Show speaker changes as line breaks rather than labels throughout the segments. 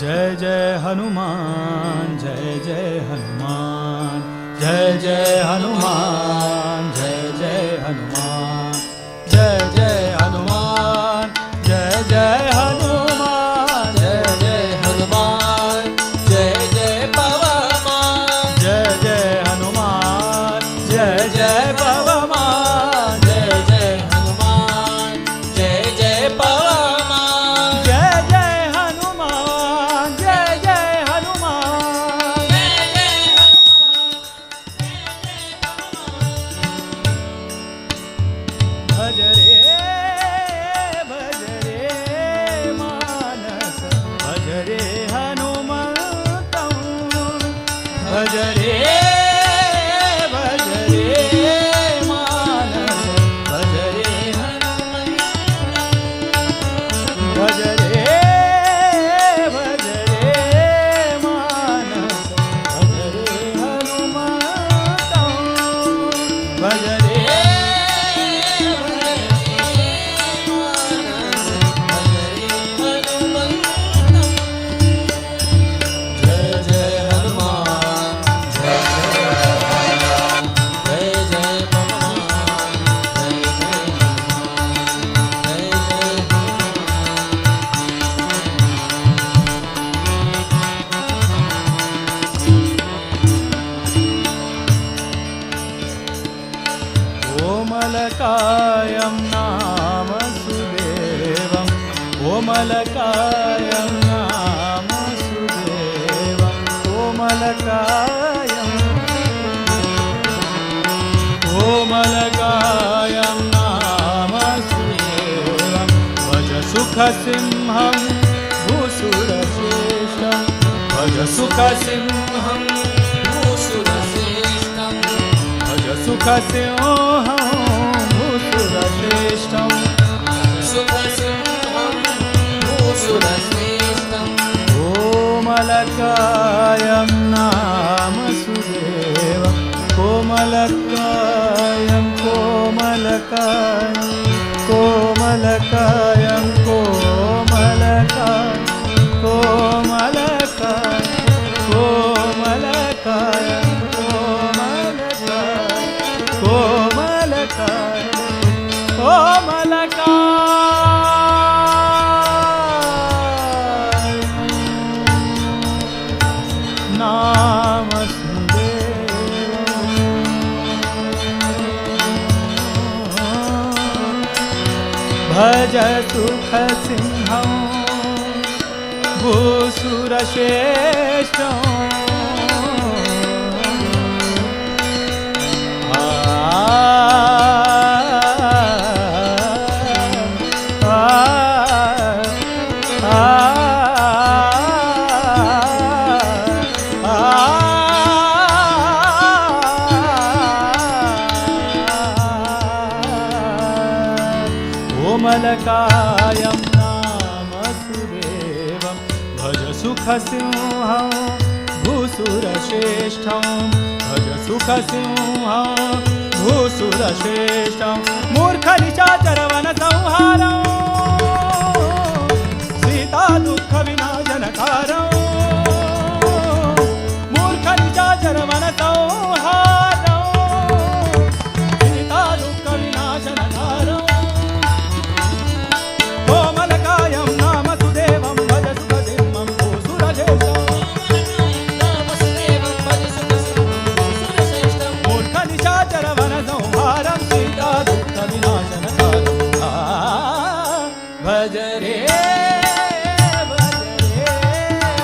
जय जय हनुमान जय जय हनुमान जय जय हनुमान जय जय हनुमान जय जय हनुमान जय जय हनुमान जय जय हनुमान जय जय पवमान जय जय हनुमान जय जय पवमान जय जय हनुमान जय जय पवमान जय जय हनुमान जय जय हनुमान जय जय भज रे मानस भज रे हनुमंतं भज रे मानस भज रे भज रे मानस भज रे हनुमंतं भज रे कोमलकायं नाम सुदेवं कोमलकायं नाम सुदेवं कोमलकायं नाम सुदेवं भज सुखसिंहं भूसुरश्रेष्ठं भज सुखसिंहं भूसुरश्रेष्ठं भज सुखसिंहं भूसुरश्रेष्ठं सुखसिंहं भूसुरश्रेष्ठं कोमलकायं नाम सुदेवं कोमलकायं कोमलकायं कोमलकायं कोमलकायं कोमलकायं कोमलकायं कोमलकायं नाम सुदेवं भज सुखसिंहं भूसुरश्रेष्ठं कोमलकायं नाम सुदेवं भज सुखसिंहं भूसुरश्रेष्ठं भज सुखसिंहं भूसुरश्रेष्ठं मूर्खनिशाचरवनसंहारं सीता दुःखविनाशनकारं मूर्खनिशाचरवनसंहारं सीता दुःखविनाशनकारं कोमलकायं नाम सुदेवं भज सुखसिंहं भूसुरश्रेष्ठं मूर्खनिशाचरवनसंहारं सीता दुःखविनाशनकारं भज रे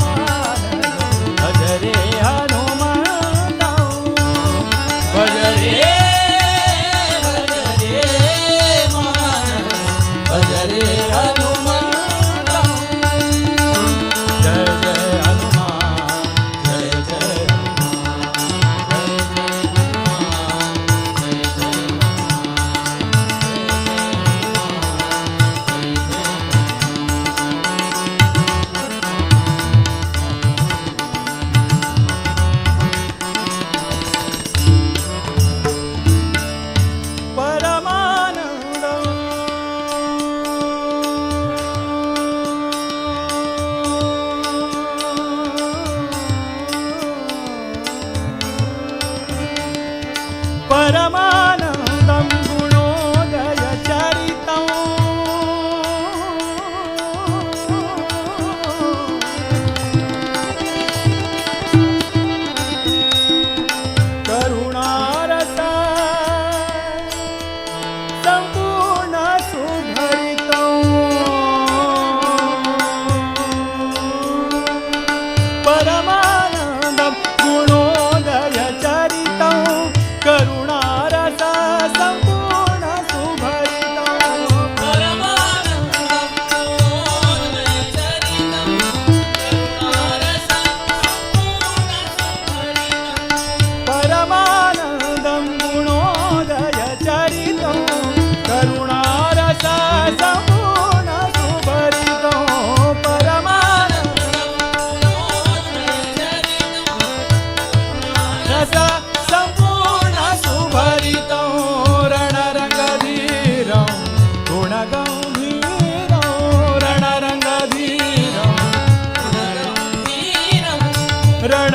मानस भज रे हनुमन्तं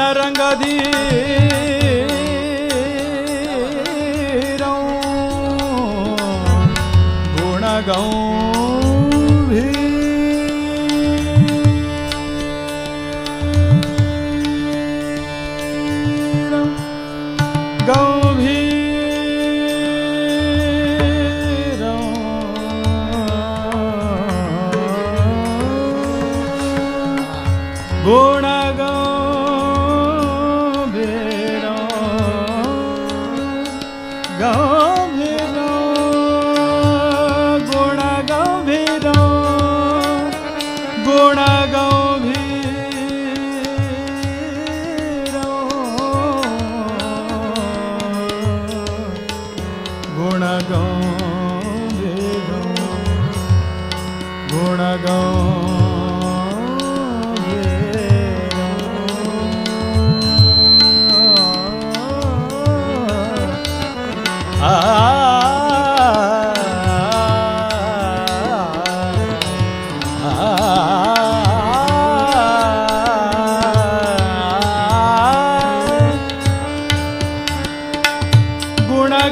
रणरंगधीरं गुणगंभीरं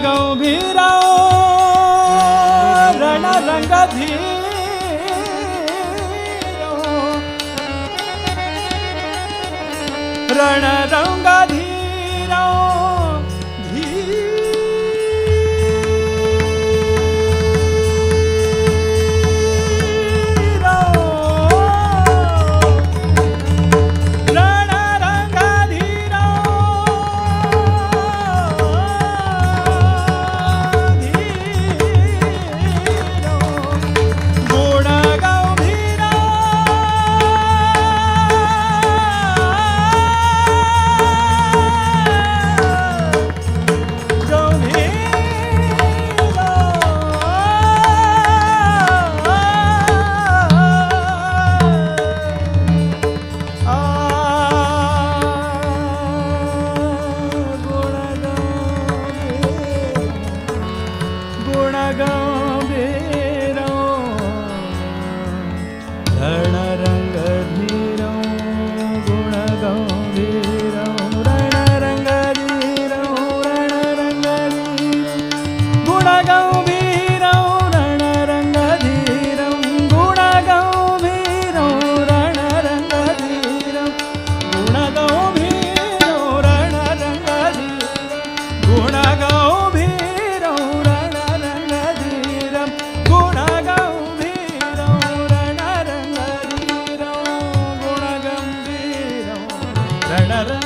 गंभीरं गुणगंभीरं रणरंग